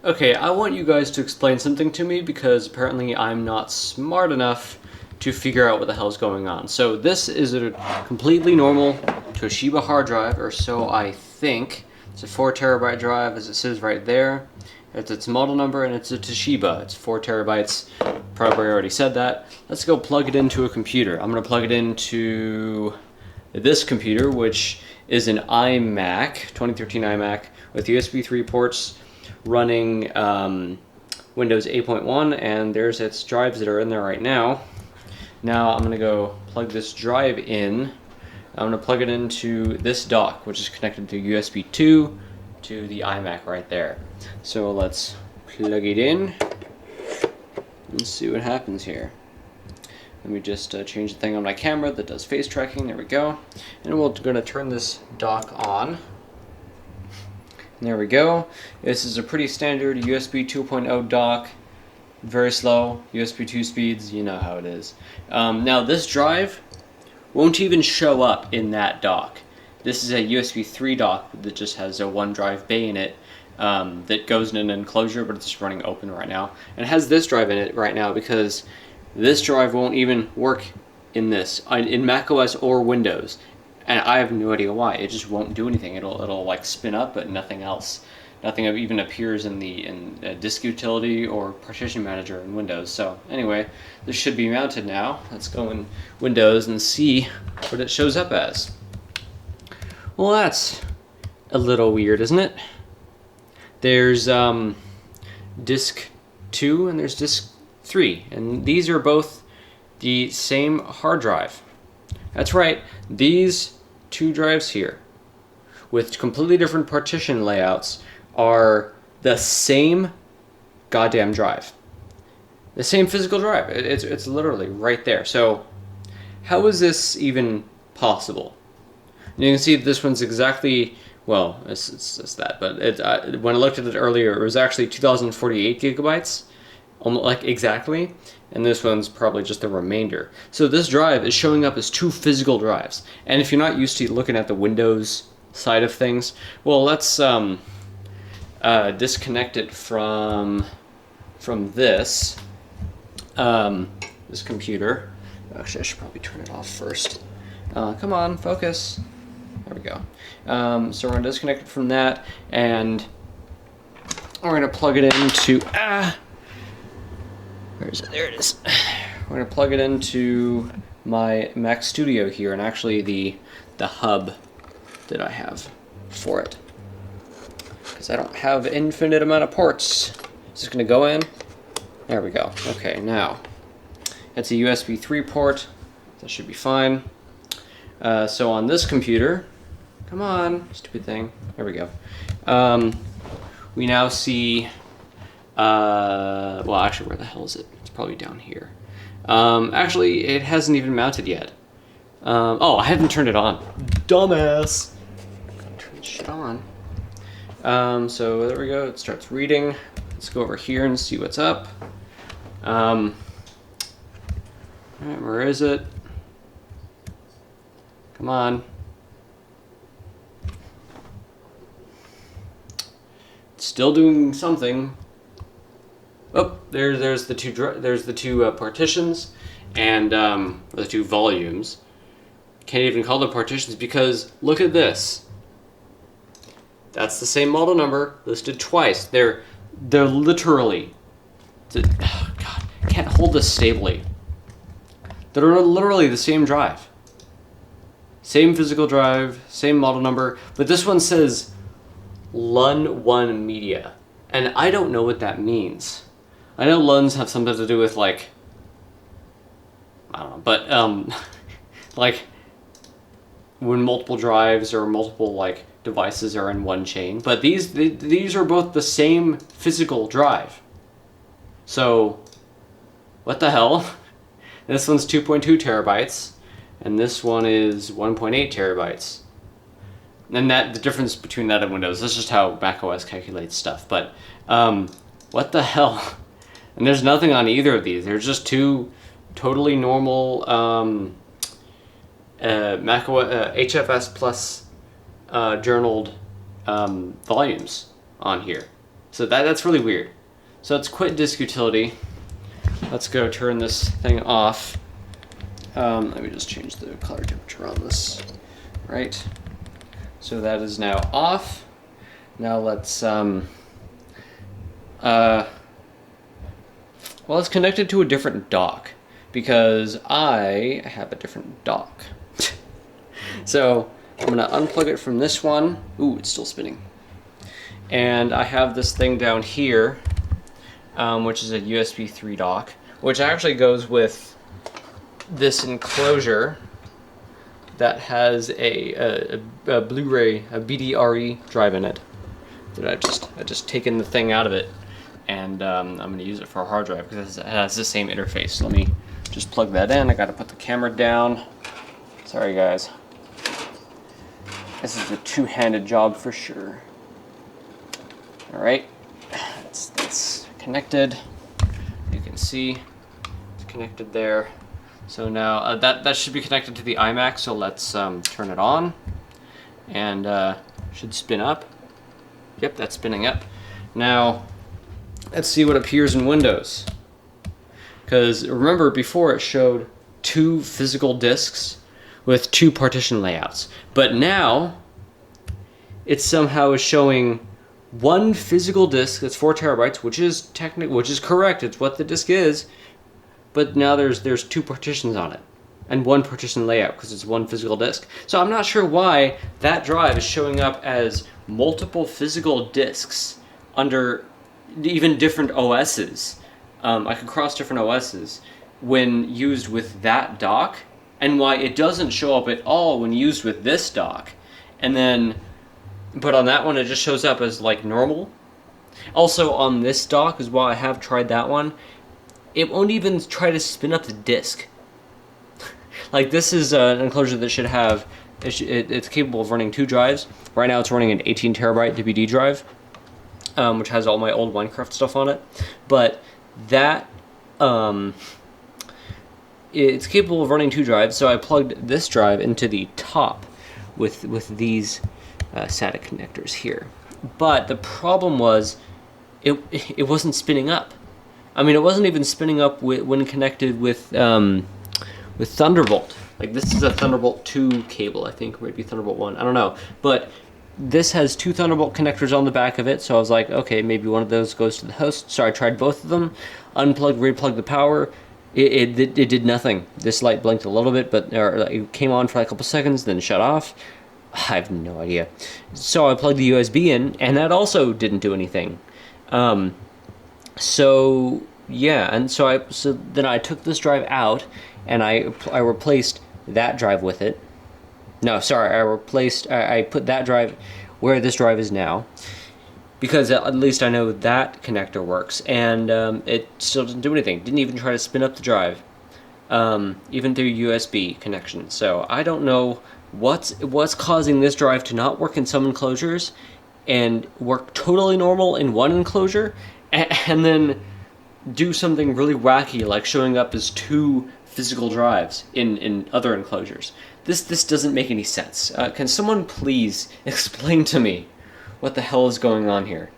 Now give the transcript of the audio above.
Okay, I want you guys to explain something to me because apparently I'm not smart enough to figure out what the hell is going on. So this is a completely normal Toshiba hard drive, or so I think. It's a 4 terabyte drive, as it says right there. It's its model number, and it's a Toshiba. It's 4 terabytes. Probably already said that. Let's go plug it into a computer. I'm going to plug it into this computer, which is an iMac, 2013 iMac, with USB 3 ports, running Windows 8.1, and there's its drives that are in there right now. Now I'm going to go plug this drive in. I'm going to plug it into this dock, which is connected to USB 2 to the iMac right there. So let's plug it in and see what happens here. Let me just change the thing on my camera that does face tracking. There we go. And we're going to turn this dock on. There we go. This is a pretty standard USB 2.0 dock. Very slow. USB 2 speeds. You know how it is. Now this drive won't even show up in that dock. This is a USB 3 dock that just has a 1 drive bay in it that goes in an enclosure, but it's just running open right now. And it has this drive in it right now because this drive won't even work in this, in macOS or Windows. And I have no idea why. It just won't do anything. It'll like spin up, but nothing else. Nothing even appears in the disk utility or partition manager in Windows. So anyway, this should be mounted now. Let's go in Windows and see what it shows up as. Well, that's a little weird, isn't it? There's disk 2 and there's disk 3, and these are both the same hard drive. That's right, these 2 drives here with completely different partition layouts are the same goddamn drive. The same physical drive. It's literally right there. So how is this even possible? And you can see this one's exactly, well, it's that, but when I looked at it earlier, it was actually 2048 gigabytes, almost like exactly, and this one's probably just the remainder. So this drive is showing up as 2 physical drives. And if you're not used to looking at the Windows side of things, well, let's disconnect it from this this computer. Actually, I should probably turn it off first. Come on, focus. There we go. So we're going to disconnect it from that, and we're going to plug it into where is it? There it is. We're going to plug it into my Mac Studio here, and actually the hub that I have for it, because I don't have infinite amount of ports. It's just going to go in. There we go. Okay, now it's a USB 3 port. That should be fine. So on this computer, come on, stupid thing. There we go. We now see. Well, actually, where the hell is it? It's probably down here. Actually, it hasn't even mounted yet. Oh, I haven't turned it on. Dumbass. Turn this shit on. So there we go. It starts reading. Let's go over here and see what's up. Alright, where is it? Come on. It's still doing something. Oh, there's the two partitions and the 2 volumes. Can't even call them partitions because look at this. That's the same model number listed twice. They're literally. Oh God, I can't hold this stably. They're literally the same drive. Same physical drive, same model number, but this one says LUN1 Media, and I don't know what that means. I know LUNs have something to do with like, I don't know, but like when multiple drives or multiple like devices are in one chain. But these are both the same physical drive. So what the hell? This one's 2.2 terabytes, and this one is 1.8 terabytes. And that the difference between that and Windows, that's just how macOS calculates stuff. But what the hell? And there's nothing on either of these. They're just 2 totally normal macOS HFS plus journaled volumes on here. So that's really weird. So let's quit disk utility. Let's go turn this thing off. Let me just change the color temperature on this. Right. So that is now off. Now let's well, it's connected to a different dock because I have a different dock. So I'm gonna unplug it from this one. Ooh, it's still spinning. And I have this thing down here, which is a USB 3 dock, which actually goes with this enclosure that has a Blu-ray, a BDRE drive in it. That I just taken the thing out of it, and I'm going to use it for a hard drive because it has the same interface. So let me just plug that in. I got to put the camera down. Sorry guys. This is a two-handed job for sure. All right, that's connected. You can see it's connected there. So now that should be connected to the iMac. So let's turn it on, and should spin up. Yep, that's spinning up. Now let's see what appears in Windows. Because remember, before it showed 2 physical disks with 2 partition layouts, but now it somehow is showing 1 physical disk that's 4 terabytes, which is correct. It's what the disk is. But now there's 2 partitions on it, and 1 partition layout because it's 1 physical disk. So I'm not sure why that drive is showing up as multiple physical disks under even different OSs. I could cross different OSs when used with that dock, and why it doesn't show up at all when used with this dock. And then, but on that one it just shows up as like normal. Also on this dock, as well, I have tried that one, it won't even try to spin up the disk. Like, this is an enclosure that should have, it's capable of running 2 drives. Right now it's running an 18 terabyte DVD drive, which has all my old Minecraft stuff on it. But that, it's capable of running 2 drives, so I plugged this drive into the top with these SATA connectors here. But the problem was, it wasn't spinning up. I mean, it wasn't even spinning up when connected with Thunderbolt. Like, this is a Thunderbolt 2 cable, I think, maybe Thunderbolt 1, I don't know. But this has 2 Thunderbolt connectors on the back of it, so I was like, okay, maybe one of those goes to the host. So I tried both of them, unplugged, replugged the power. It did nothing. This light blinked a little bit, but it came on for like a couple seconds, then shut off. I have no idea. So I plugged the USB in, and that also didn't do anything. So yeah, and so then I took this drive out, and I replaced that drive with it. No, sorry, I put that drive where this drive is now, because at least I know that connector works, and it still doesn't do anything. Didn't even try to spin up the drive, even through USB connection. So I don't know what's causing this drive to not work in some enclosures and work totally normal in one enclosure, and then do something really wacky like showing up as 2 physical drives in other enclosures. This doesn't make any sense. Can someone please explain to me what the hell is going on here?